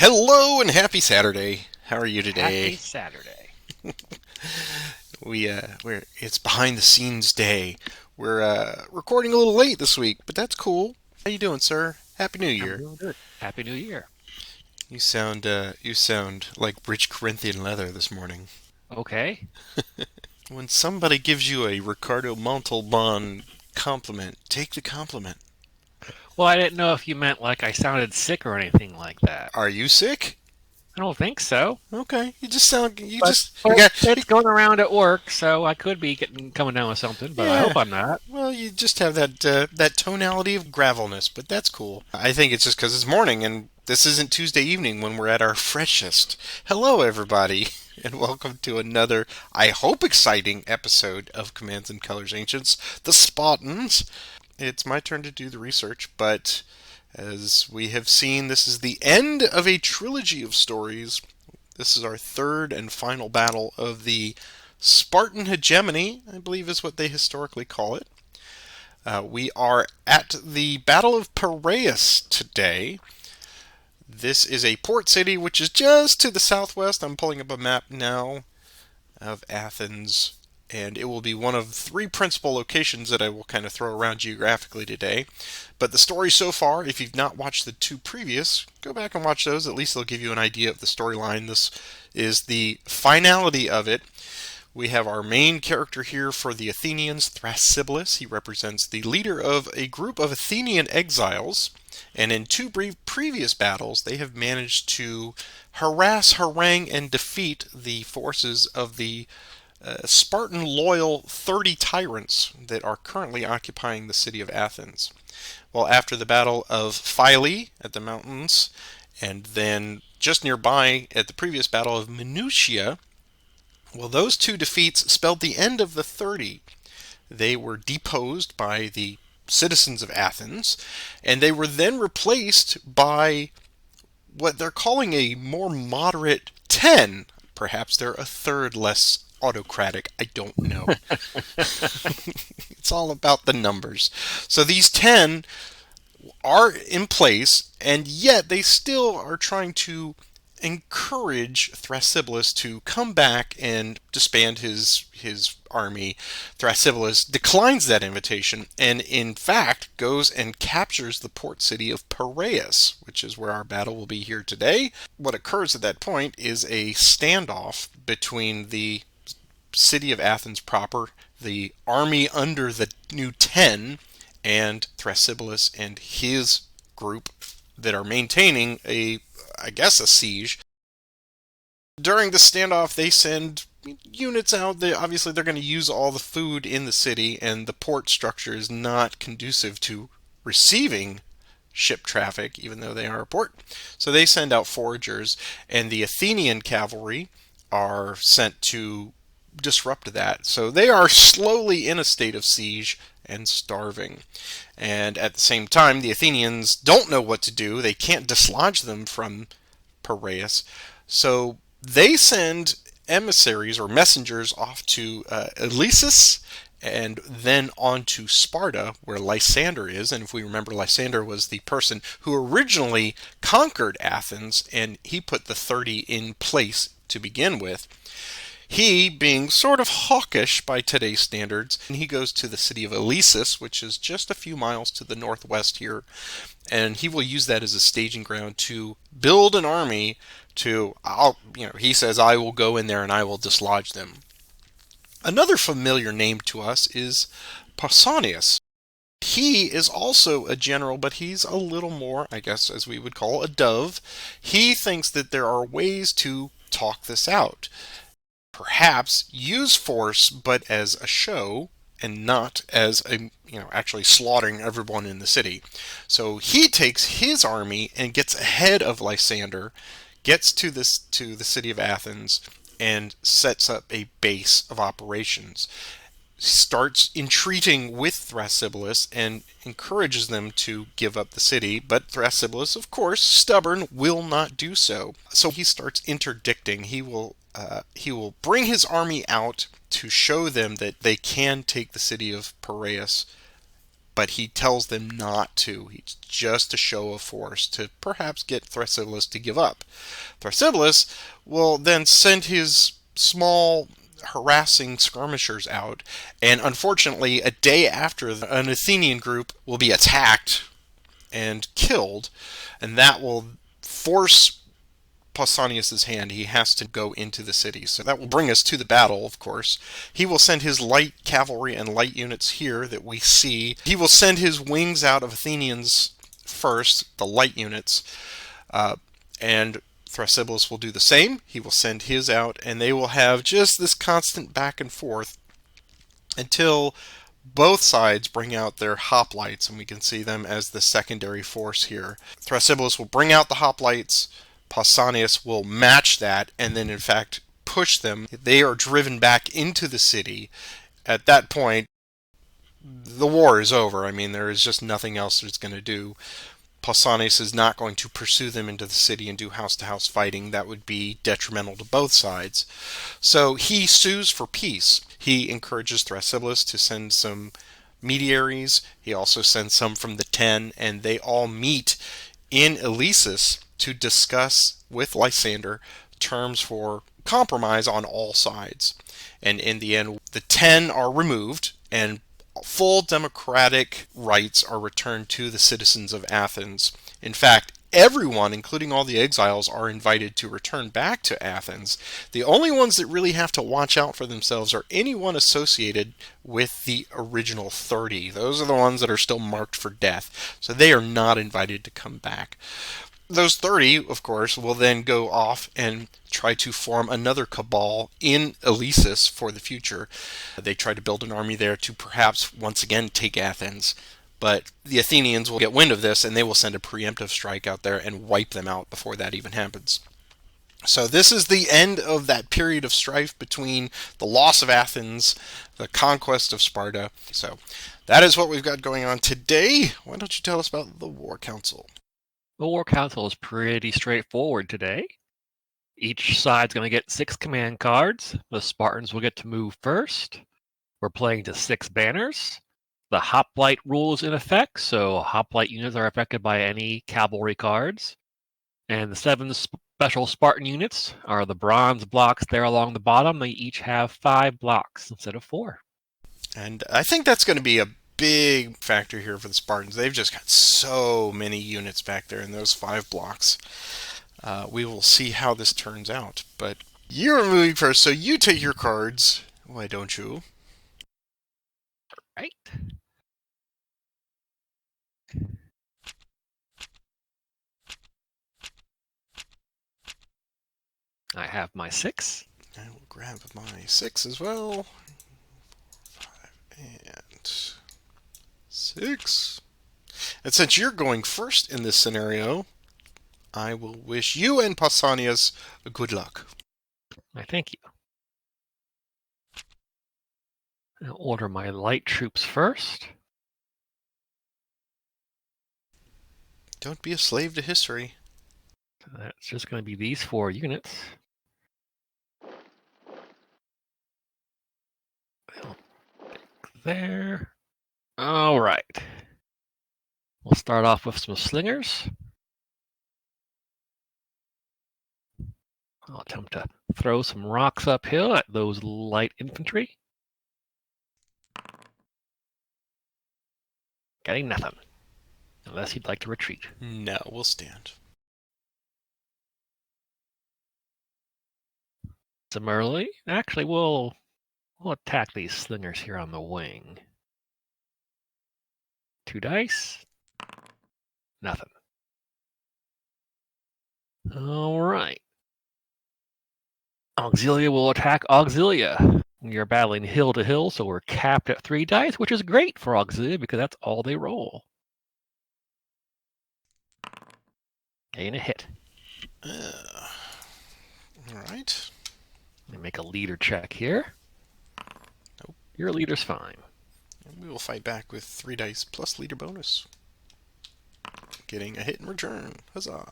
Hello and happy Saturday. How are you Happy today? Saturday. We're it's behind the scenes day. We're recording a little late this week, but that's cool. How you doing, sir? Happy New I'm Year. doing good. Happy New Year. You sound like rich Corinthian leather this morning. Okay. When somebody gives you a Ricardo Montalban compliment, take the compliment. Well, I didn't know if you meant like I sounded sick or anything like that. Are you sick? I don't think so. Okay, you just sound you But just you but got it's going around at work, so I could be getting coming down with something, but I yeah. hope I'm not. Well, you just have that tonality of gravelness, but that's cool. I think it's just because it's morning and this isn't Tuesday evening when we're at our freshest. Hello, everybody, and welcome to another, I hope, exciting episode of Commands and Colors Ancients, the Spartans. It's my turn to do the research, but as we have seen, this is the end of a trilogy of stories. This is our third and final battle of the Spartan hegemony, I believe is what they historically call it. We are at the Battle of Piraeus today. This is a port city which is just to the southwest. I'm pulling up a map now of Athens, and it will be one of three principal locations that I will kind of throw around geographically today. But the story so far, if you've not watched the two previous, go back and watch those. At least they'll give you an idea of the storyline. This is the finality of it. We have our main character here for the Athenians, Thrasybulus. He represents the leader of a group of Athenian exiles, and in two brief previous battles, they have managed to harass, harangue, and defeat the forces of the Spartan loyal 30 Tyrants that are currently occupying the city of Athens. Well, after the Battle of Phyle at the mountains, and then just nearby at the previous Battle of Minutia, well, those two defeats spelled the end of the 30. They were deposed by the citizens of Athens, and they were then replaced by what they're calling a more moderate 10. Perhaps they're a third less autocratic. I don't know. It's all about the numbers. So these 10 are in place, and yet they still are trying to encourage Thrasybulus to come back and disband his army. Thrasybulus declines that invitation and in fact goes and captures the port city of Piraeus, which is where our battle will be here today. What occurs at that point is a standoff between the city of Athens proper, the army under the new 10, and Thrasybulus and his group that are maintaining I guess, a siege. During the standoff, they send units out. Obviously, they're going to use all the food in the city, and the port structure is not conducive to receiving ship traffic, even though they are a port. So they send out foragers, and the Athenian cavalry are sent to disrupt that. So they are slowly in a state of siege and starving. And at the same time, the Athenians don't know what to do. They can't dislodge them from Piraeus. So they send emissaries or messengers off to Eleusis and then on to Sparta, where Lysander is. And if we remember, Lysander was the person who originally conquered Athens, and he put the 30 in place to begin with. He, being sort of hawkish by today's standards, and he goes to the city of Eleusis, which is just a few miles to the northwest here, and he will use that as a staging ground to build an army to, he says, I will go in there and I will dislodge them. Another familiar name to us is Pausanias. He is also a general, but he's a little more, I guess, as we would call a dove. He thinks that there are ways to talk this out. Perhaps use force, but as a show and not as actually slaughtering everyone in the city. So he takes his army and gets ahead of Lysander, gets to the city of Athens, and sets up a base of operations. Starts entreating with Thrasybulus and encourages them to give up the city, but Thrasybulus, of course, stubborn, will not do so. So he starts interdicting. He will bring his army out to show them that they can take the city of Piraeus, but he tells them not to. It's just a show of force to perhaps get Thrasybulus to give up. Thrasybulus will then send his small harassing skirmishers out, and unfortunately, a day after, an Athenian group will be attacked and killed, and that will force Pausanias' hand. He has to go into the city. So that will bring us to the battle, of course. He will send his light cavalry and light units here that we see. He will send his wings out of Athenians first, the light units, and Thrasybulus will do the same. He will send his out, and they will have just this constant back and forth until both sides bring out their hoplites, and we can see them as the secondary force here. Thrasybulus will bring out the hoplites, Pausanias will match that, and then in fact push them. They are driven back into the city. At that point, the war is over. I mean, there is just nothing else it's going to do. Pausanias is not going to pursue them into the city and do house-to-house fighting. That would be detrimental to both sides. So he sues for peace. He encourages Thrasybulus to send some mediaries. He also sends some from the Ten, and they all meet in Eleusis to discuss with Lysander terms for compromise on all sides. And in the end, the 10 are removed, and full democratic rights are returned to the citizens of Athens. In fact, everyone, including all the exiles, are invited to return back to Athens. The only ones that really have to watch out for themselves are anyone associated with the original 30. Those are the ones that are still marked for death, so they are not invited to come back. Those 30, of course, will then go off and try to form another cabal in Eleusis for the future. They try to build an army there to perhaps once again take Athens. But the Athenians will get wind of this, and they will send a preemptive strike out there and wipe them out before that even happens. So this is the end of that period of strife between the loss of Athens, the conquest of Sparta. So that is what we've got going on today. Why don't you tell us about the War Council? The War Council is pretty straightforward today. Each side's going to get 6 command cards. The Spartans will get to move first. We're playing to 6 banners. The hoplite rule is in effect, so hoplite units are affected by any cavalry cards. And the 7 special Spartan units are the bronze blocks there along the bottom. They each have 5 blocks instead of 4. And I think that's going to be a big factor here for the Spartans. They've just got so many units back there in those 5 blocks. We will see how this turns out. But you're moving first, so you take your cards. Why don't you? Right. I have my 6. I will grab my 6 as well. 5 and 6. And since you're going first in this scenario, I will wish you and Pausanias good luck. I thank you. I'll order my light troops first. Don't be a slave to history. So that's just going to be these 4 units. There. All right. We'll start off with some slingers. I'll attempt to throw some rocks uphill at those light infantry. Getting nothing. Unless you'd like to retreat. No, we'll stand. Similarly, actually, we'll attack these slingers here on the wing. 2 dice. Nothing. All right. Auxilia will attack Auxilia. We are battling hill to hill, so we're capped at 3 dice, which is great for Auxilia because that's all they roll. Getting a hit. All right. Let me make a leader check here. Nope. Your leader's fine. And we will fight back with 3 dice plus leader bonus. Getting a hit in return. Huzzah.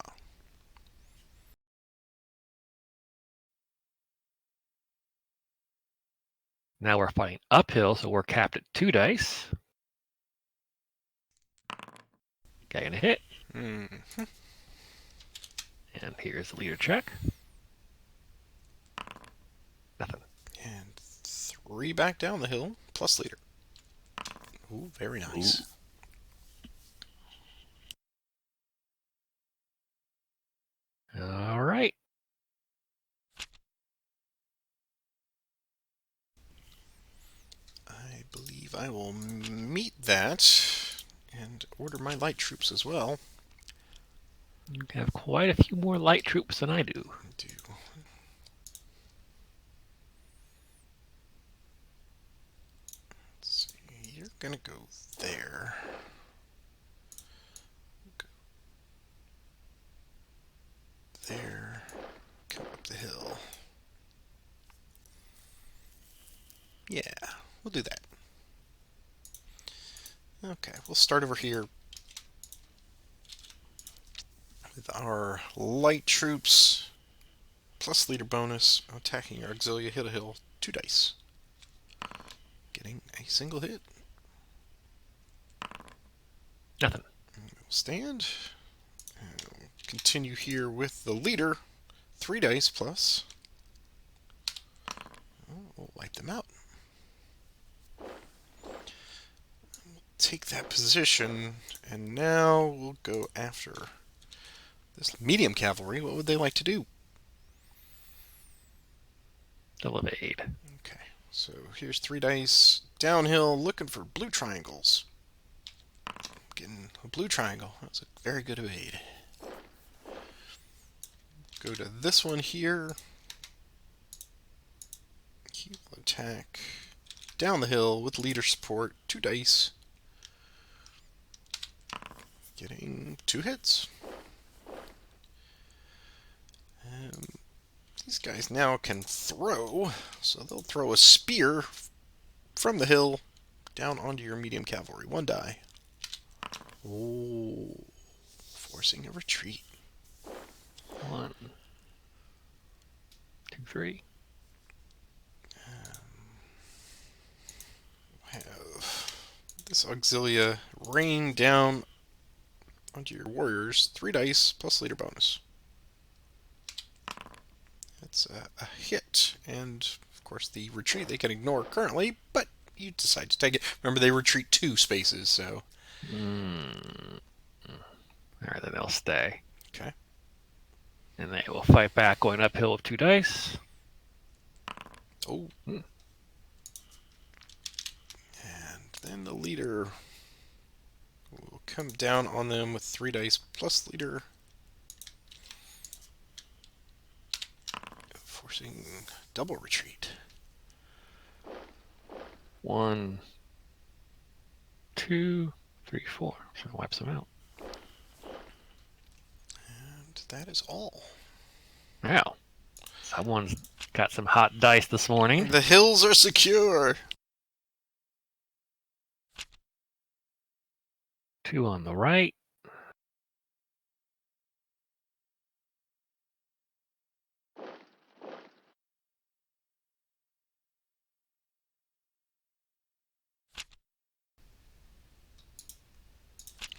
Now we're fighting uphill, so we're capped at 2 dice. Getting a hit. Mm-hmm. And here's the leader check. Nothing. And 3 back down the hill, plus leader. Ooh, very nice. All right. I believe I will meet that and order my light troops as well. You have quite a few more light troops than I do. Let's see, you're gonna go there. Go there. Come up the hill. Yeah, we'll do that. Okay, we'll start over here with our light troops plus leader bonus attacking our auxilia hit a hill 2 dice. Getting a single hit. Nothing. We'll stand. And we'll continue here with the leader 3 dice plus. We'll wipe them out. Take that position, and now we'll go after this medium cavalry. What would they like to do? They'll evade. Okay, so here's 3 dice. Downhill, looking for blue triangles. Getting a blue triangle. That's a very good evade. Go to this one here. He will attack down the hill with leader support. 2 dice. Getting 2 hits. These guys now can throw, so they'll throw a spear from the hill down onto your medium cavalry. 1 die. Oh, forcing a retreat. 1, 2, 3. Have this auxilia rain down onto your warriors. 3 dice plus leader bonus. That's a hit, and of course the retreat they can ignore currently, but you decide to take it. Remember, they retreat 2 spaces, so. Alright, then they'll stay. Okay. And they will fight back going uphill with 2 dice. Oh. And then the leader will come down on them with 3 dice plus leader. Forcing double retreat. 1, 2, 3, 4. So it wipes them out. And that is all. Wow. Someone's got some hot dice this morning. The hills are secure. 2 on the right.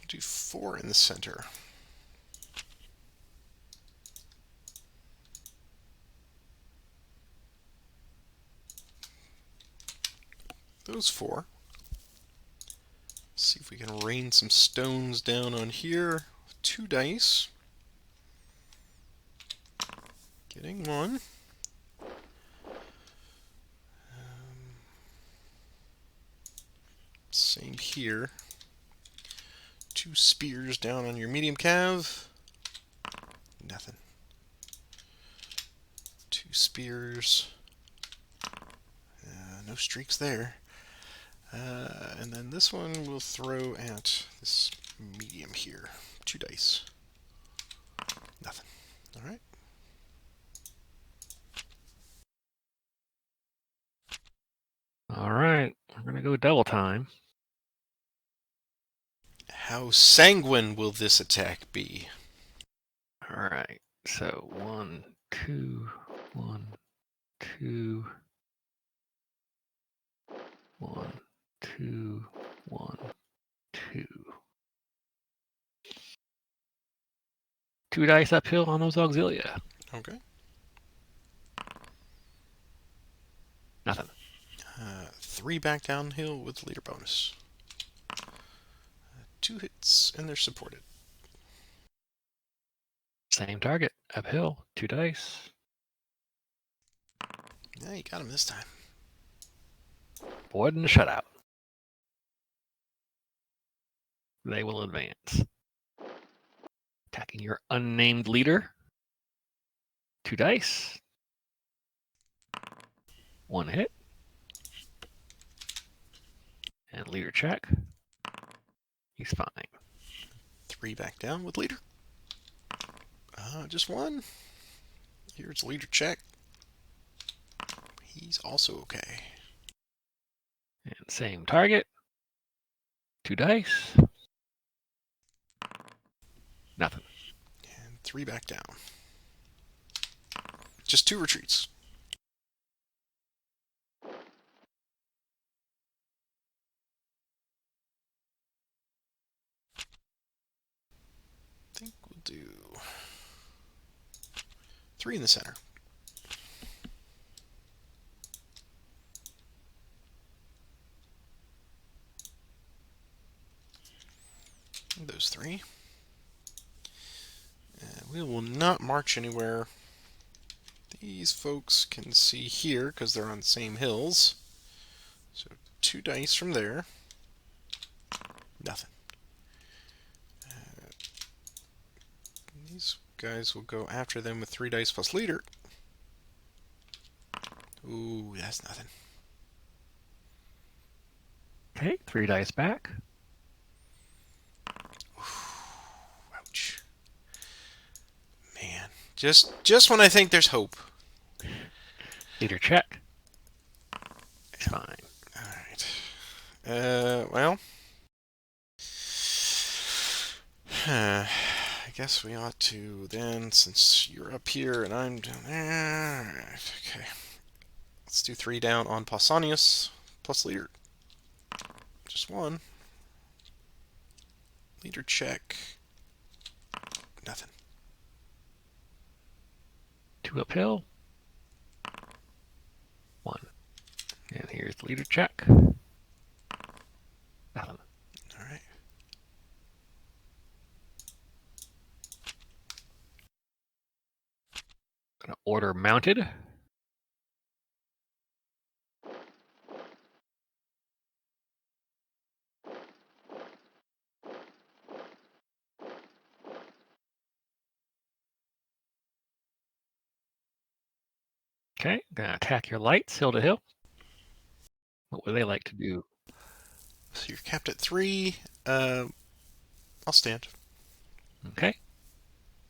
Do 4 in the center. Those 4. See if we can rain some stones down on here. 2 dice. Getting 1. Same here. 2 spears down on your medium cav. Nothing. 2 spears. No streaks there. And then this one we'll throw at this medium here. 2 dice. Nothing. Alright. Alright, we're going to go double time. How sanguine will this attack be? Alright, so 1, 2, 1, 2, 1, 2, 1, 2. 2 dice uphill on those auxilia. Okay. Nothing. 3 back downhill with leader bonus. 2 hits, and they're supported. Same target. Uphill. 2 dice. Yeah, you got him this time. Void and a shutout. They will advance. Attacking your unnamed leader. 2 dice. 1 hit. And leader check. He's fine. 3 back down with leader. Just 1. Here's leader check. He's also okay. And same target. 2 dice. Nothing. And 3 back down. Just 2 retreats. I think we'll do 3 in the center. Those 3. We will not march anywhere. These folks can see here because they're on the same hills. So 2 dice from there. Nothing. These guys will go after them with 3 dice plus leader. Ooh, that's nothing. Okay, 3 dice back. Ouch. Man, just when I think there's hope. Leader check. It's fine. Alright. Well. I guess we ought to then, since you're up here and I'm down there. Alright, okay. Let's do 3 down on Pausanias plus leader. Just 1. Leader check. Nothing. 2 uphill. 1. And here's the leader check. Nothing. Alright. Gonna order mounted. Okay, gonna attack your lights, hill to hill. What would they like to do? So you're capped at 3. I'll stand. Okay.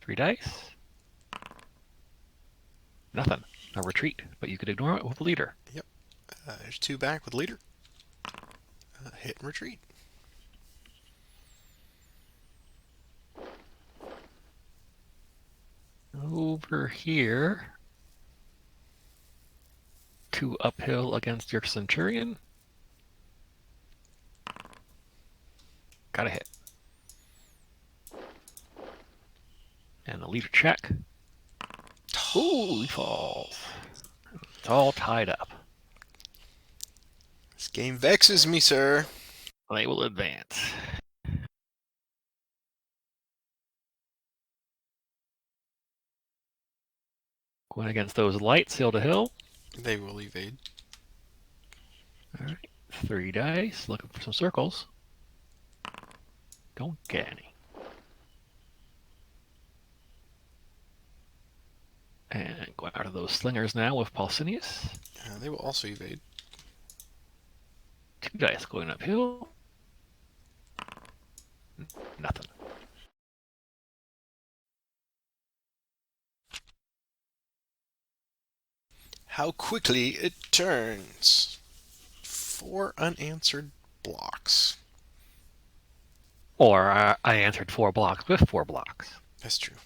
3 dice. Nothing. A retreat, but you could ignore it with a leader. Yep. There's 2 back with leader. Hit and retreat. Over here. 2 uphill against your centurion. Got a hit. And the leader check. Ooh, he falls. It's all tied up. This game vexes me, sir. They will advance. Going against those lights, hill to hill. They will evade. Alright. 3 dice, looking for some circles. Don't get any. And go out of those slingers now with Pausanias. They will also evade. 2 dice going uphill. Nothing. How quickly it turns. 4 unanswered blocks. Or I answered 4 blocks with 4 blocks. That's true.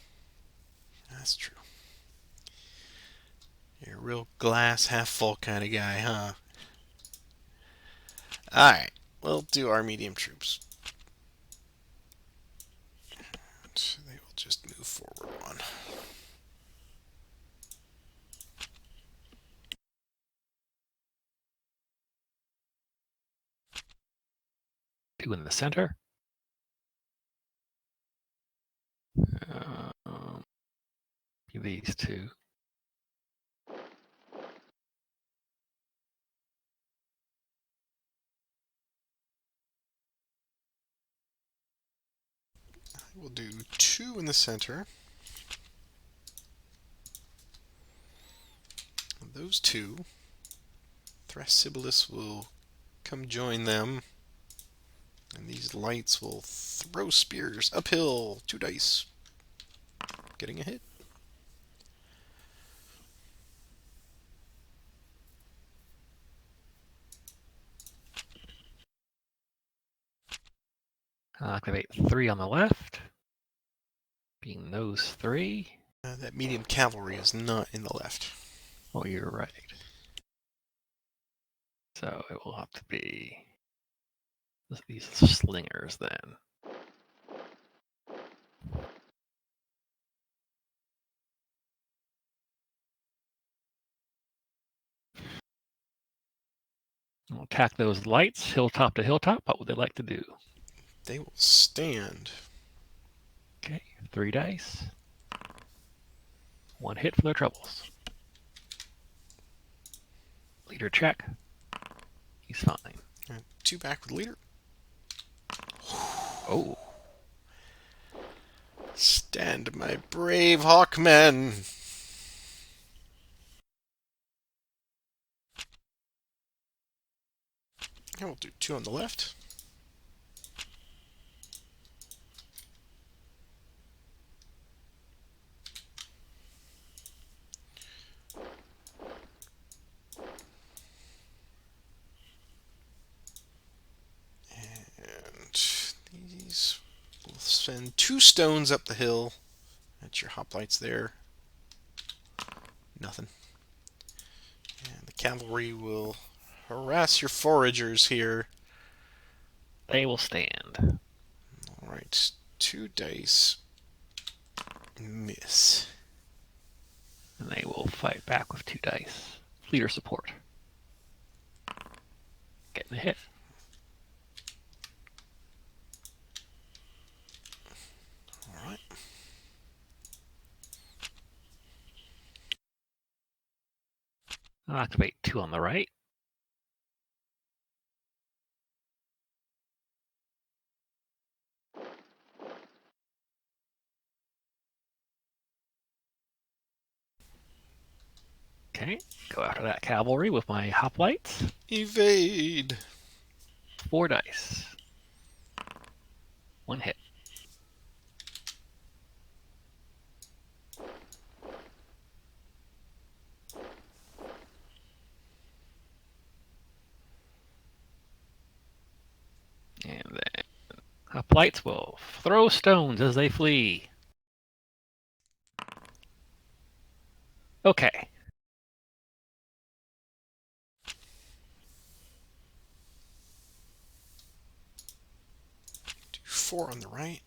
That's true. You're a real glass half full kind of guy, huh? Alright, we'll do our medium troops. And they will just move forward one. Two in the center. These two. We'll do 2 in the center. Those 2. Thrasybulus will come join them. And these lights will throw spears uphill. 2 dice. Getting a hit. I'll activate 3 on the left. Being those 3. That medium cavalry is not in the left. Oh, you're right. So it will have to be these slingers then. We'll attack those lights, hilltop to hilltop. What would they like to do? They will stand. Okay, 3 dice. 1 hit for their troubles. Leader check. He's fine. 2 back with leader. Oh. Stand, my brave hawkmen. And we'll do 2 on the left. And these will send 2 stones up the hill. That's your hoplites there. Nothing. And the cavalry will harass your foragers here. They will stand. Alright, 2 dice. Miss. And they will fight back with 2 dice. Leader support. Getting a hit. Alright. I'll activate 2 on the right. Okay, go after that cavalry with my hoplites. Evade. 4 dice. 1 hit. And then hoplites will throw stones as they flee. Okay. Do 4 on the right.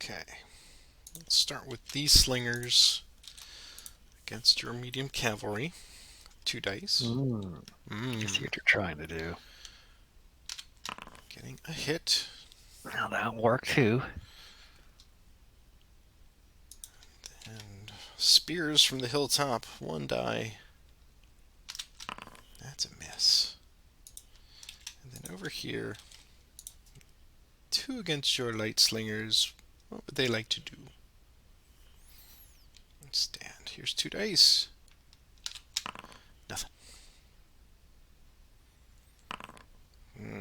Okay. Let's start with these slingers against your medium cavalry. 2 dice. You see what you're trying to do. Getting a hit. Now that'll work too. And spears from the hilltop. 1 die. That's a miss. And then over here, 2 against your light slingers. What would they like to do? Stand. Here's 2 dice. Nothing.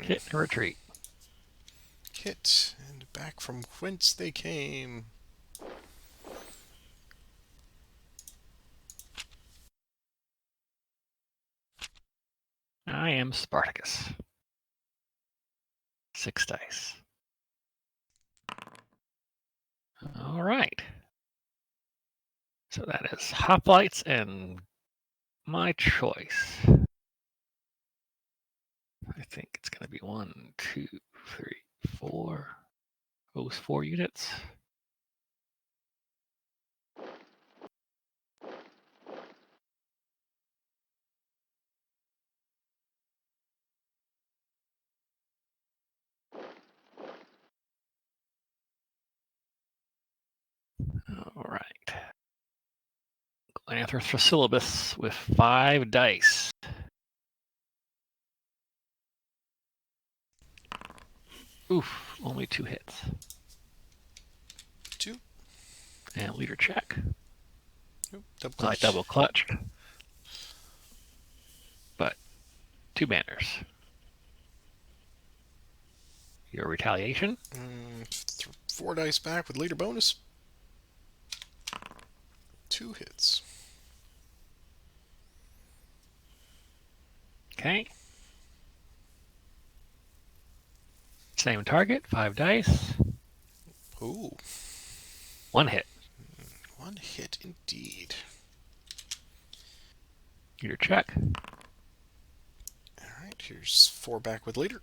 Hit and retreat. Hit. And back from whence they came. I am Spartacus. 6 dice. All right. So that is hoplites and my choice. I think it's going to be 1, 2, 3, 4. Those 4 units. All right. Thrasybulus with 5 dice. Oof, only 2 hits. 2. And leader check. Oop, double I clutch. double clutched. But 2 banners. Your retaliation? 4 dice back with leader bonus. 2 hits. Okay. Same target, 5 dice. Ooh. 1 hit. 1 hit indeed. Leader check. Alright, here's 4 back with leader.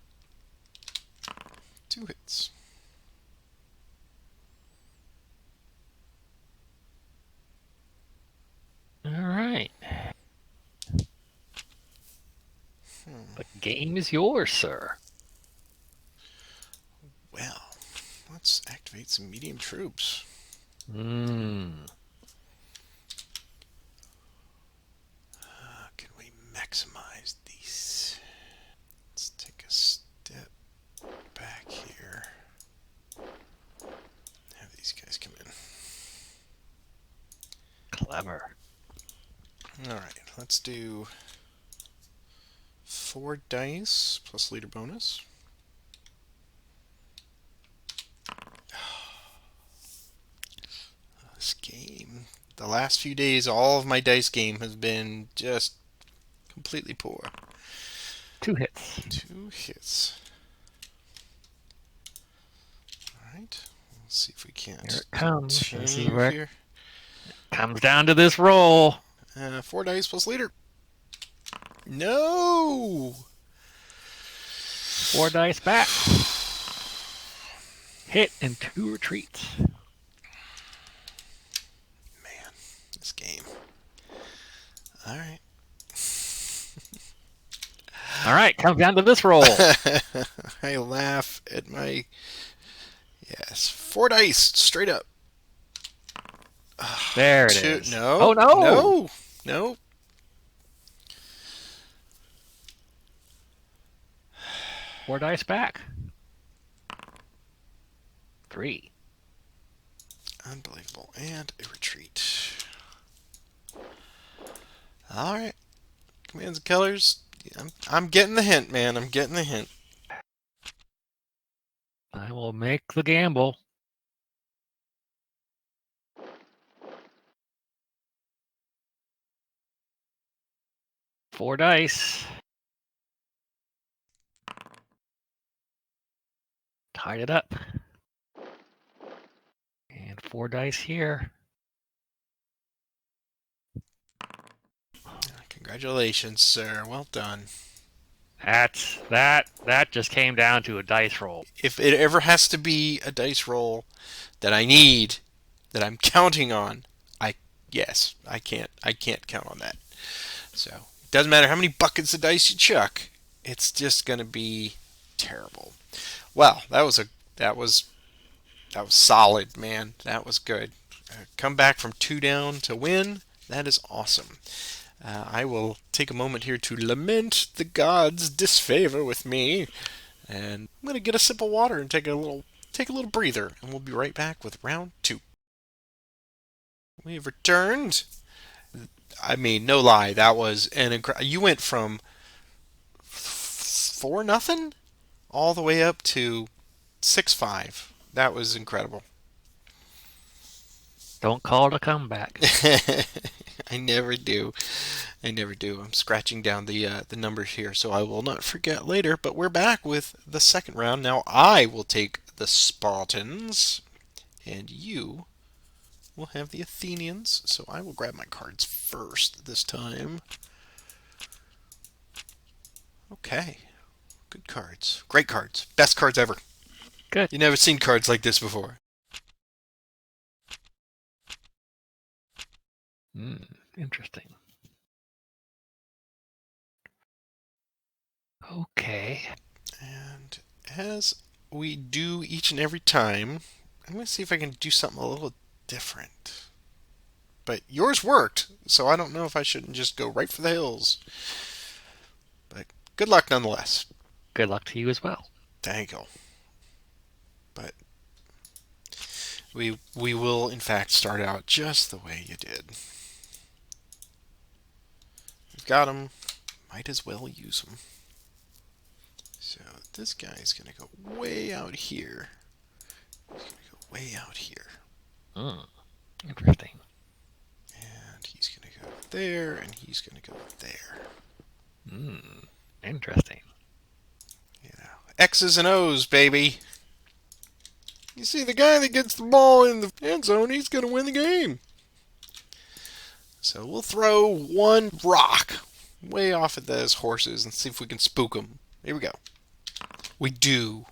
2 hits. All right. The game is yours, sir. Well, let's activate some medium troops. Hmm. Can we maximize these? Let's take a step back here. Have these guys come in. Clever. Alright, let's do 4 dice plus leader bonus. This game, the last few days, all of my dice game has been just completely poor. 2 hits. 2 hits. Alright, let's see if we can't Here it comes. Let's see continue where here. comes down to this roll. 4 dice plus leader. No! 4 dice back. Hit and 2 retreats. Man, this game. Alright. All right, comes down to this roll. I laugh at my... Yes, 4 dice, straight up. There it is. No. Oh, no. No. No. Four dice back. 3. Unbelievable. And a retreat. Alright. Commands and colors. I'm getting the hint, man. I'm getting the hint. I will make the gamble. Four dice. Tied it up. And 4 dice here. Congratulations, sir. Well done. That just came down to a dice roll. If it ever has to be a dice roll that I need, that I'm counting on, I can't count on that. So it doesn't matter how many buckets of dice you chuck, it's just gonna be terrible. Well, that was solid, man. That was good. Come back from 2 down to win. That is awesome. I will take a moment here to lament the gods' disfavor with me, and I'm gonna get a sip of water and take a little breather, and we'll be right back with round 2. We have returned. I mean, no lie, that was an incredible. You went from 4-0 all the way up to 6-5. That was incredible. Don't call it a comeback. I never do. I'm scratching down the numbers here, so I will not forget later. But we're back with the second round. Now I will take the Spartans, and you will have the Athenians, so I will grab my cards first this time. Okay. Good cards. Great cards. Best cards ever. Good. You never seen cards like this before. Interesting. Okay. And as we do each and every time, I'm going to see if I can do something a little different. But yours worked, so I don't know if I shouldn't just go right for the hills. But good luck nonetheless. Good luck to you as well. Thank you. But we will in fact start out just the way you did. You've got them. Might as well use them. So this guy's going to go way out here. He's going to go way out here. Interesting. And he's going to go there, and he's going to go there. Interesting. Yeah. X's and O's, baby. You see, the guy that gets the ball in the end zone, he's going to win the game. So we'll throw one rock way off at those horses and see if we can spook them. Here we go. We do.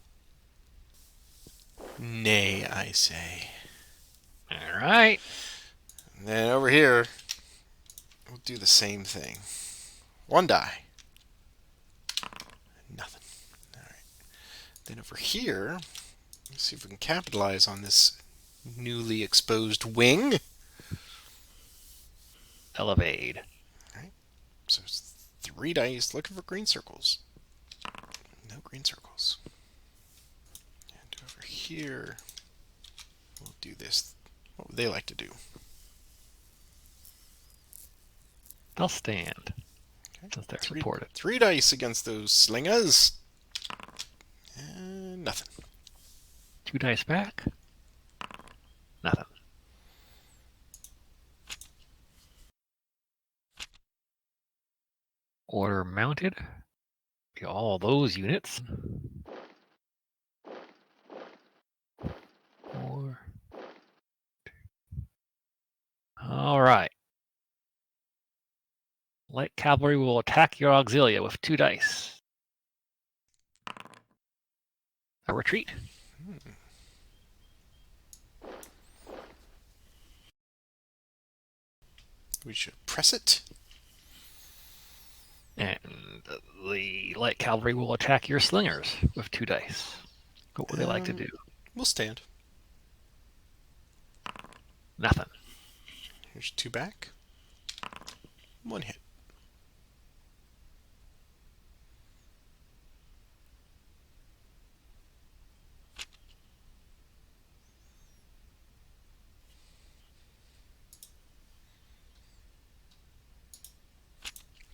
Nay, I say. All right. And then over here, we'll do the same thing. One die. Nothing. All right. Then over here, let's see if we can capitalize on this newly exposed wing. Elevate. All right. So it's 3 dice looking for green circles. No green circles. And over here, we'll do this. What would they like to do? They'll stand. Okay. Since they're supported. 3 dice against those slingers. And nothing. 2 dice back. Nothing. Order mounted. All those units. 4. All right. Light cavalry will attack your auxilia with 2 dice. A retreat. We should press it. And the light cavalry will attack your slingers with 2 dice. What would they like to do? We'll stand. Nothing. Here's 2 back. 1 hit.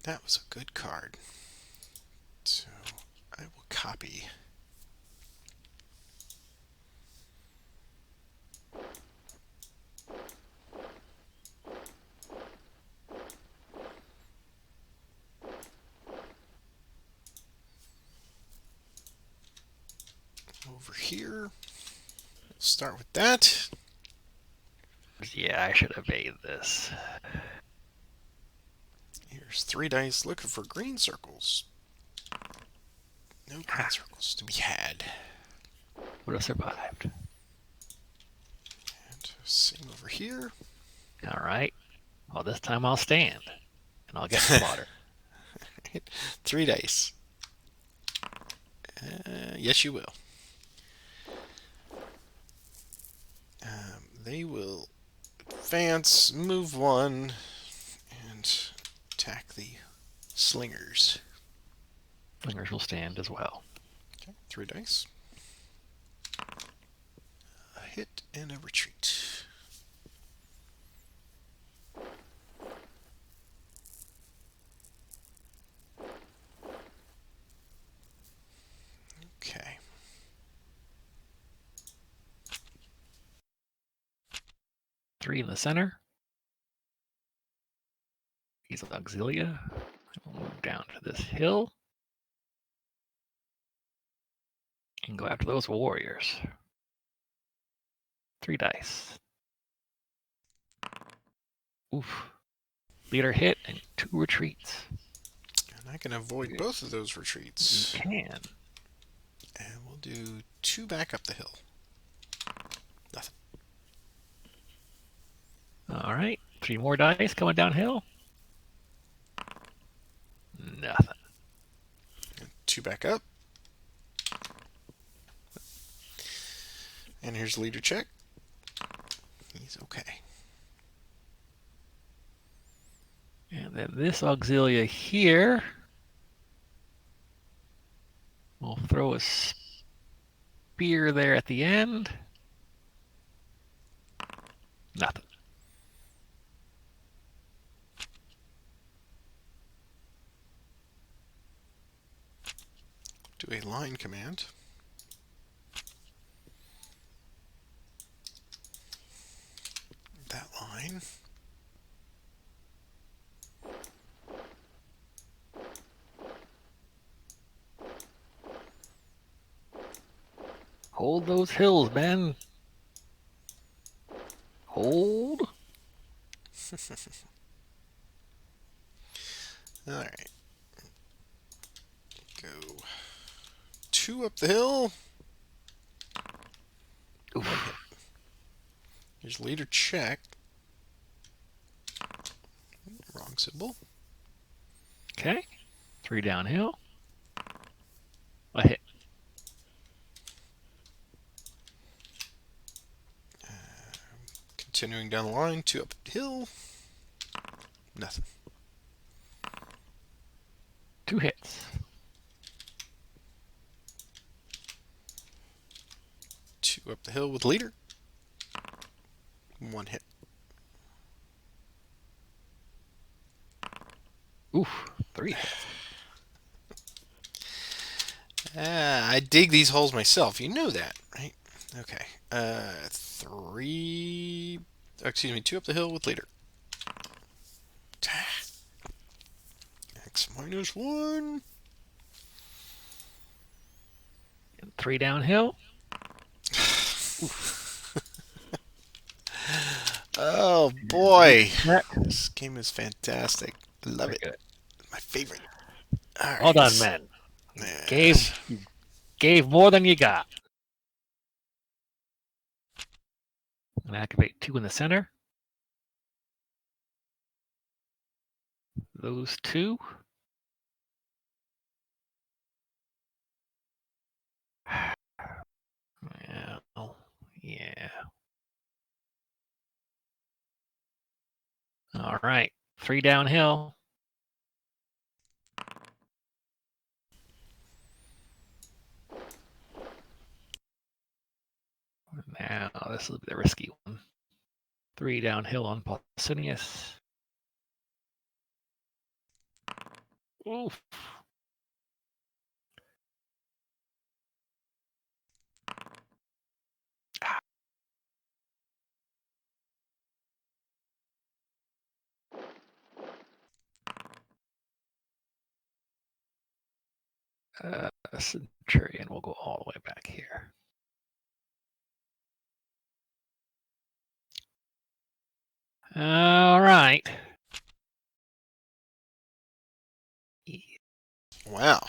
That was a good card. So I will copy. Over here. Start with that. Yeah, I should have made this. Here's 3 dice looking for green circles. No green circles to be had. Would have survived. And same over here. All right. Well, this time I'll stand. And I'll get slaughtered. 3 dice. Yes, you will. They will advance, move 1, and attack the slingers. Slingers will stand as well. Okay, 3 dice. A hit and a retreat. Okay. Three in the center. He's auxilia. We'll move down to this hill. And go after those warriors. 3 dice. Oof. Leader hit and 2 retreats. And I can avoid both of those You retreats. can. And we'll do 2 back up the hill. Nothing. All right. 3 more dice coming downhill. Nothing. And 2 back up. And here's leader check. He's okay. And then this auxilia here will throw a spear there at the end. Nothing. Do a line command. That line. Hold those hills, Ben. Hold. Alright. Go 2 up the hill. Oof. 1 hit. Here's leader check. Wrong symbol. Okay. 3 downhill. A hit. Continuing down the line, 2 up the hill. Nothing. 2 hits. 2 up the hill with leader. 1 hit. Oof. 3 hits. I dig these holes myself. You know that, right? Okay. 3. Excuse me, 2 up the hill with leader. X minus 1. And 3 downhill. Oh boy. Net. This game is fantastic. Love Very it. good. My favorite. All right. Well done, men. Yes. Gave more than you got. And activate 2 in the center. Those 2. Yeah. Oh, yeah. All right. 3 downhill. Now, this will be the risky one. 3 downhill on Pausanias. Oof. Centurion will go all the way back here. All right. Wow.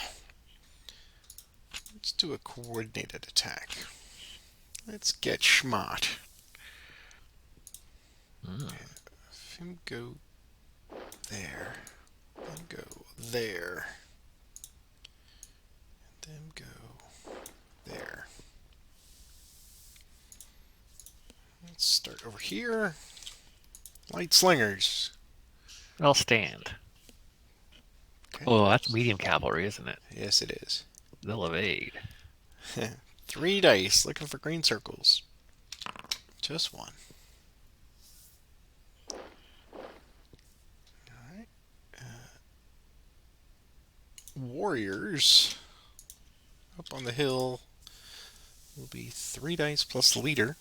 Let's do a coordinated attack. Let's get smart. Have him go there. Then go there. And then go there. Let's start over here. Light slingers. I'll stand. Okay. Oh, that's medium cavalry, isn't it? Yes, it is. They'll evade. 3 dice, looking for green circles. Just 1. Alright. Warriors. Up on the hill will be 3 dice plus leader.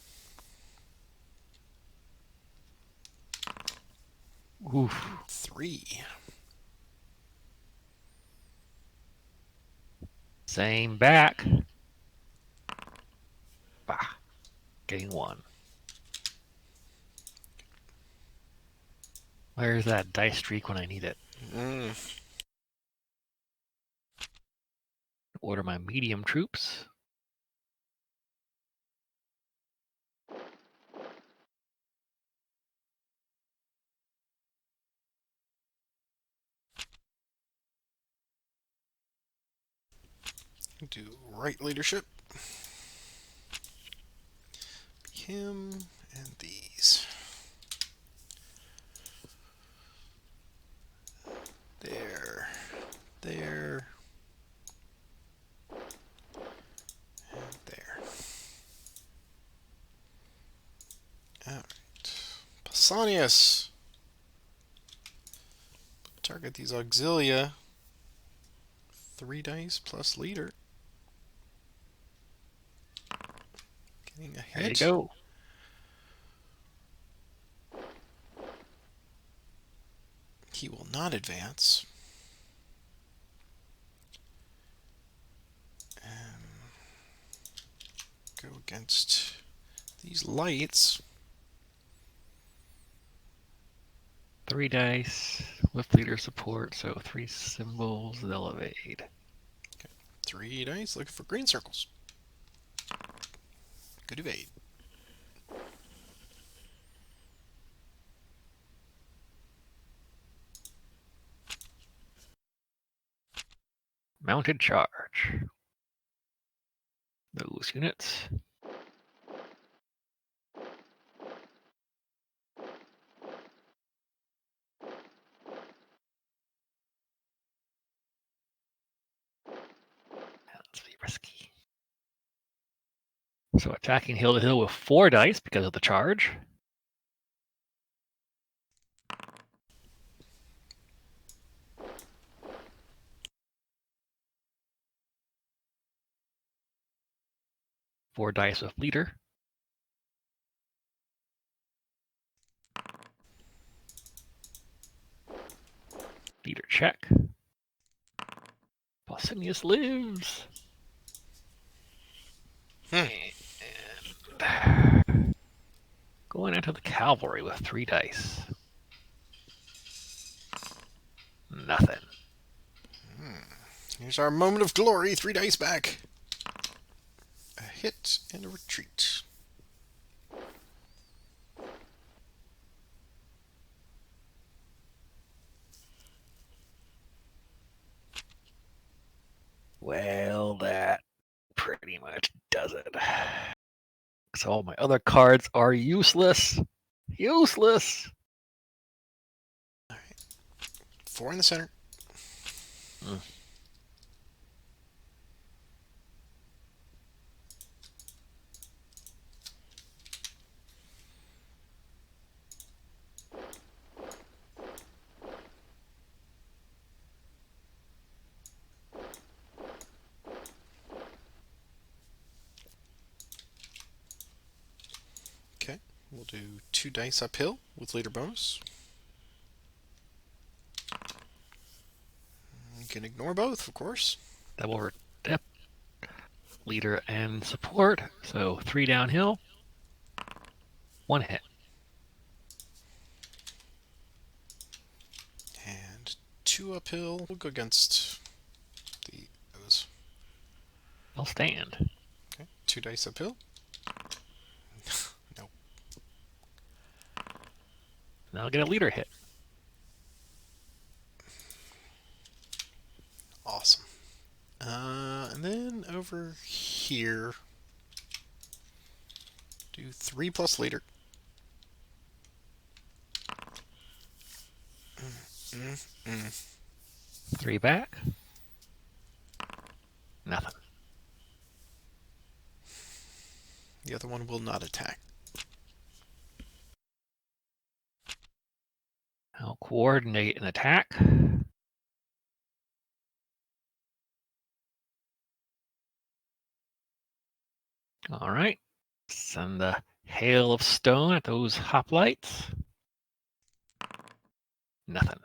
Oof. 3. Same back. Bah. Getting 1. Where's that dice streak when I need it? Mm. Order my medium troops. Do right leadership. Him and these. There. There. And there. Alright. Pausanias. Target these auxilia. 3 dice plus leader. Getting a There you hit. go. He will not advance. And go against these lights. 3 dice with leader support, so 3 symbols, they'll evade. 3 dice looking for green circles. Good evade. Mounted charge. Those units. Let's be risky. So attacking hill to hill with 4 dice because of the charge. Four dice with leader. Leader check. Pausanias lives. And going into the cavalry with 3 dice. Nothing. Here's our moment of glory. 3 dice back. A hit and a retreat. Well, that pretty much does it. So all my other cards are useless. Useless. 4 in the center. Okay, we'll do 2 dice uphill with leader bonus. You can ignore both, of course. Double dip. Leader and support. So 3 downhill. 1 hit. And 2 uphill. We'll go against those. I'll stand. Okay, 2 dice uphill. Nope. And I'll get a leader hit. Awesome. And then over here, do 3 plus leader. 3 back. Nothing. The other one will not attack. I'll coordinate an attack. All right. Send the hail of stone at those hoplites. Nothing.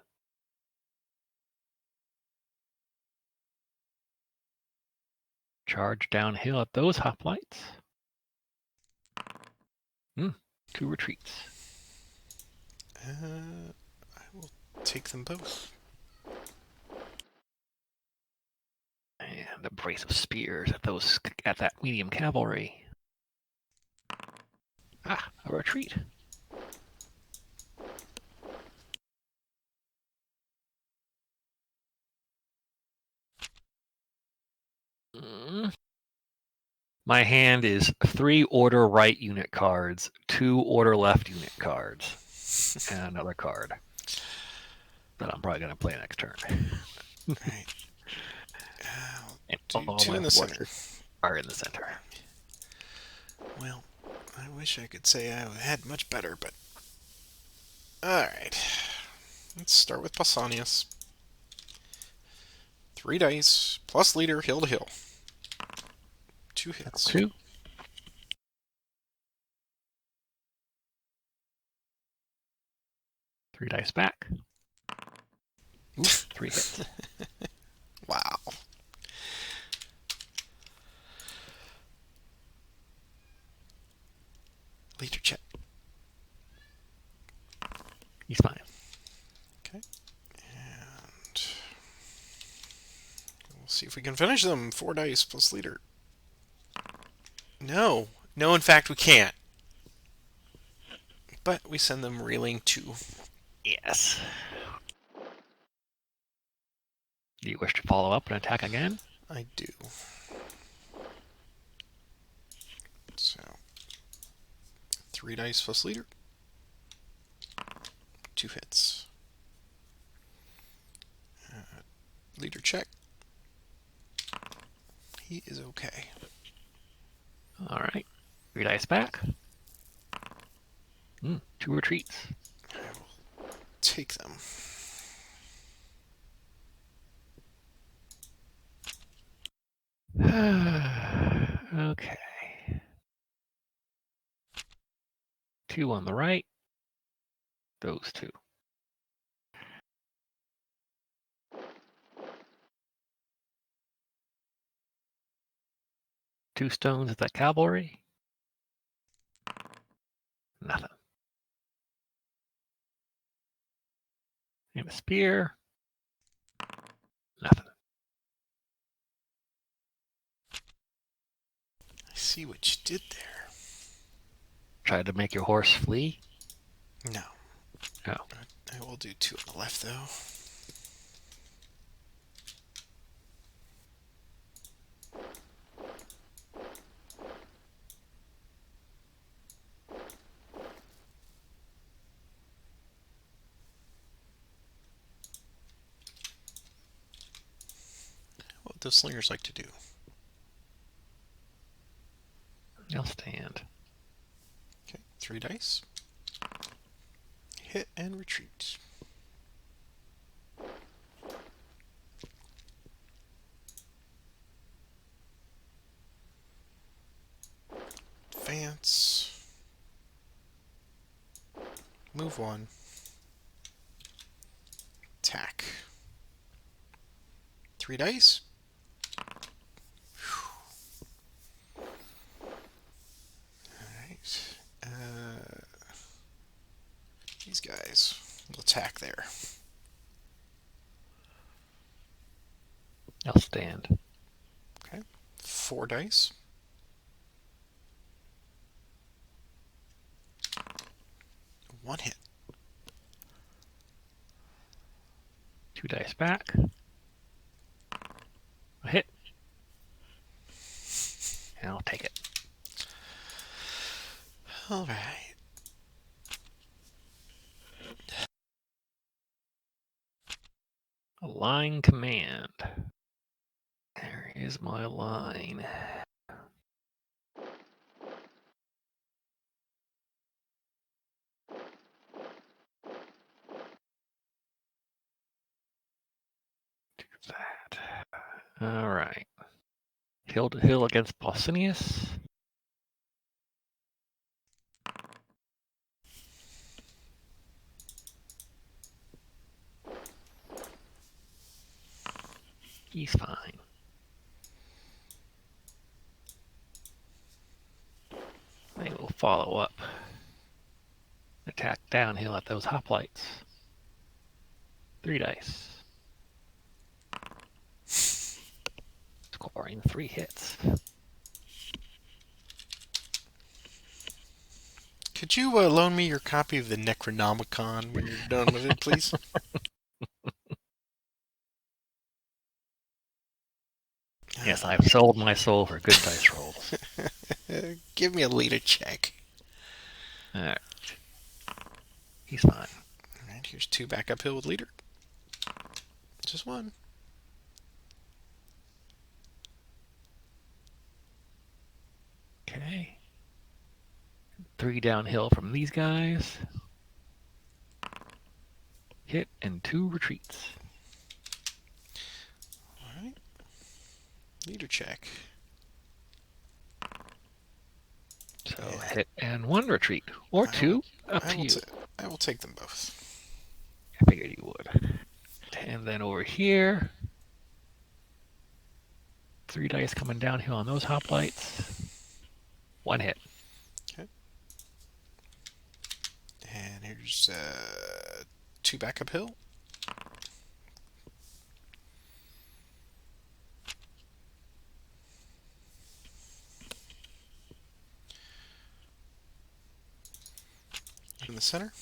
Charge downhill at those hoplites. 2 retreats. I take them both. And a brace of spears at that medium cavalry. Ah, a retreat. My hand is 3 order right unit cards, 2 order left unit cards, and another card that I'm probably going to play next turn. Right. And Do all 2 my in the center. forces are in the center. Well, I wish I could say I had much better, but... Alright. Let's start with Pausanias. 3 dice, plus leader, hill to hill. 2 hits. 2. Three dice back. Ooh, 3 hits. Wow. Leader check. He's fine. Okay. And we'll see if we can finish them. 4 dice plus leader. No. No, in fact, we can't. But we send them reeling 2. Yes. Do you wish to follow up and attack again? I do. So, 3 dice plus leader. 2 hits. Leader check. He is okay. All right. 3 dice back. 2 retreats. I will take them. Okay. 2 on the right. Those 2. Two stones at that cavalry. Nothing. And a spear. Nothing. I see what you did there. Tried to make your horse flee? No. Oh. I will do 2 on the left, though. What do slingers like to do? They'll stand. Okay, 3 dice. Hit and retreat. Advance. Move 1. Attack. 3 dice. Alright. These guys will attack there. They'll stand. Okay. 4 dice. 1 hit. 2 dice back. A hit. And I'll take it. Alright. A line command. There is my line. Do that. All right. Hill to hill against Pausanias. He's fine. They will follow up. Attack downhill at those hoplites. 3 dice. Scoring 3 hits. Could you loan me your copy of the Necronomicon when you're done with it, please? Yes, I've sold my soul for good dice rolls. Give me a leader check. Alright. He's fine. All right, here's 2 back uphill with leader. Just 1. Okay. 3 downhill from these guys. Hit and 2 retreats. All right. Leader check. So hit and 1 retreat. Or 2. Up to you. I will take them both. I figured you would. And then over here, 3 dice coming downhill on those hoplites. 1 hit. Okay. And here's 2 back uphill. In the center.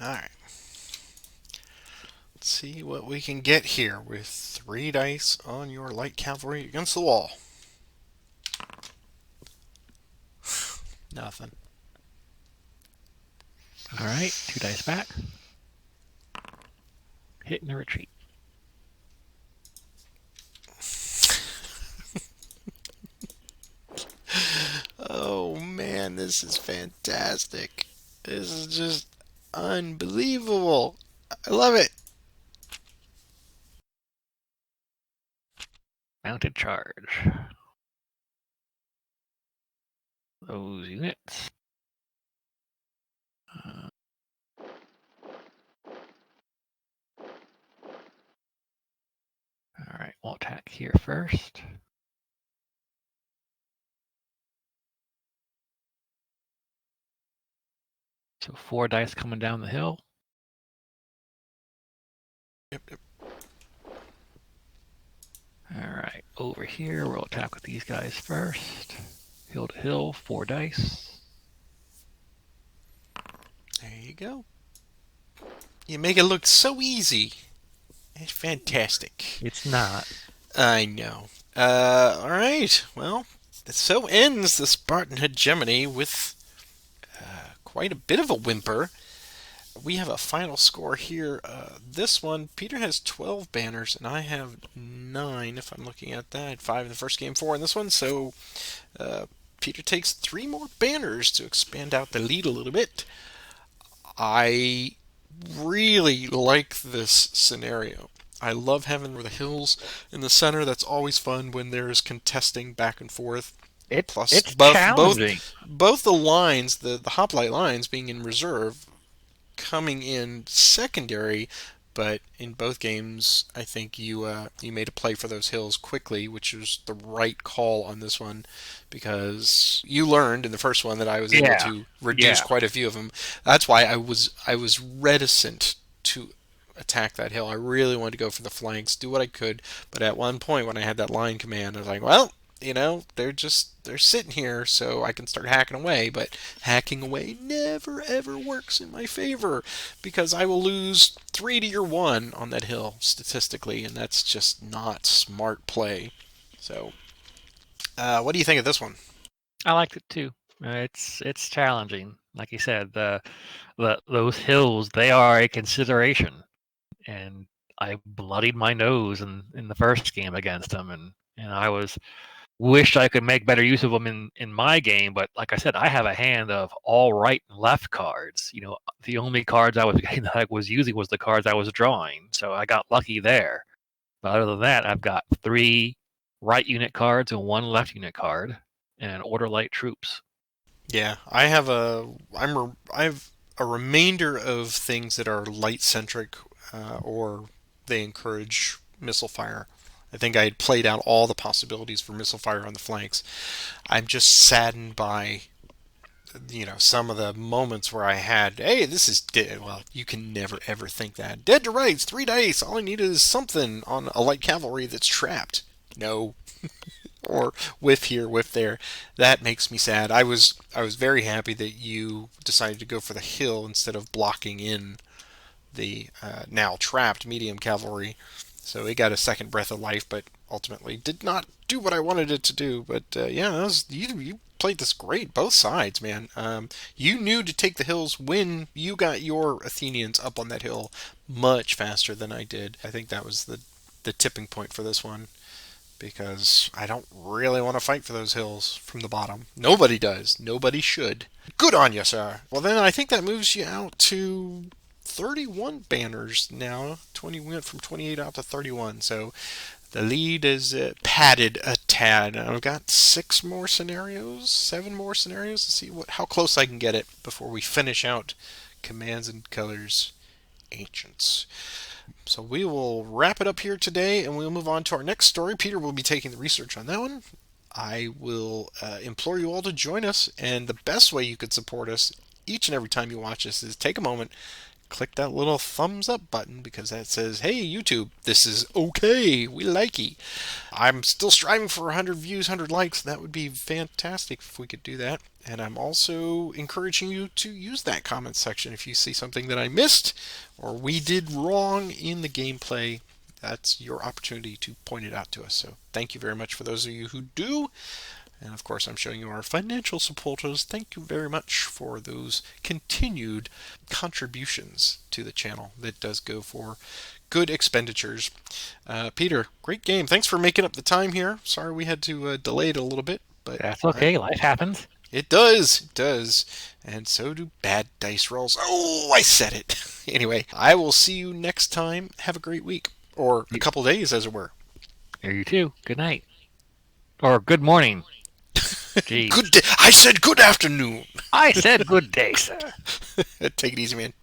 All right. Let's see what we can get here with 3 dice on your light cavalry against the wall. Nothing. All right, 2 dice back. Hit and a retreat. Oh man, this is fantastic. This is just unbelievable. I love it. Mounted charge. Those units. All right, we'll attack here first. So 4 dice coming down the hill. Yep. All right, over here, we'll attack with these guys first. Hill to hill, 4 dice. There you go. You make it look so easy. It's fantastic. It's not. I know. All right. Well, so ends the Spartan hegemony with quite a bit of a whimper. We have a final score here. This one, Peter has 12 banners, and I have 9, if I'm looking at that. I had 5 in the first game, 4 in this one. So Peter takes 3 more banners to expand out the lead a little bit. I really like this scenario. I love having the hills in the center. That's always fun when there's contesting back and forth. Plus, It's challenging. both the lines, the hoplite lines being in reserve, coming in secondary, but in both games, I think you made a play for those hills quickly, which was the right call on this one, because you learned in the first one that I was able to reduce quite a few of them. That's why I was reticent to attack that hill. I really wanted to go for the flanks, do what I could, but at one point when I had that line command, I was like, well, they're sitting here, so I can start hacking away. But hacking away never ever works in my favor, because I will lose 3 to your 1 on that hill statistically, and that's just not smart play. So, what do you think of this one? I liked it too. It's challenging. Like you said, those hills, they are a consideration, and I bloodied my nose in the first game against them, and I wished I could make better use of them in my game. But like I said, I have a hand of all right and left cards. The only cards I was using was the cards I was drawing, so I got lucky there. But other than that, I've got 3 right unit cards and 1 left unit card, and order light troops. Yeah, I have I have a remainder of things that are light centric, or they encourage missile fire. I think I had played out all the possibilities for missile fire on the flanks. I'm just saddened by some of the moments where I had, hey, this is dead. Well, you can never ever think that. Dead to rights, 3 dice. All I need is something on a light cavalry that's trapped. No. Or whiff here, whiff there. That makes me sad. I was very happy that you decided to go for the hill instead of blocking in the now trapped medium cavalry. So it got a second breath of life, but ultimately did not do what I wanted it to do. But yeah, you played this great, both sides, man. You knew to take the hills when you got your Athenians up on that hill much faster than I did. I think that was the tipping point for this one because I don't really want to fight for those hills from the bottom. Nobody does. Nobody should. Good on you, sir. Well, then I think that moves you out to 31 banners now. 20 went from 28 out to 31. So the lead is padded a tad. I've got 7 more scenarios to see how close I can get it before we finish out Commands and Colors Ancients. So we will wrap it up here today and we'll move on to our next story. Peter will be taking the research on that one. I will implore you all to join us, and the best way you could support us each and every time you watch us is take a moment, click that little thumbs up button because that says, hey, YouTube, this is okay. We like you. I'm still striving for 100 views, 100 likes. That would be fantastic if we could do that. And I'm also encouraging you to use that comment section if you see something that I missed or we did wrong in the gameplay. That's your opportunity to point it out to us. So thank you very much for those of you who do. And of course, I'm showing you our financial supporters. Thank you very much for those continued contributions to the channel. That does go for good expenditures. Peter, great game. Thanks for making up the time here. Sorry we had to delay it a little bit, but That's okay. Life happens. it does. It does. And so do bad dice rolls. Oh, I said it. Anyway, I will see you next time. Have a great week. Or a couple days, as it were. Here you too. Good night. Or good morning. Jeez. Good day. I said good afternoon. I said good day, sir. Take it easy, man.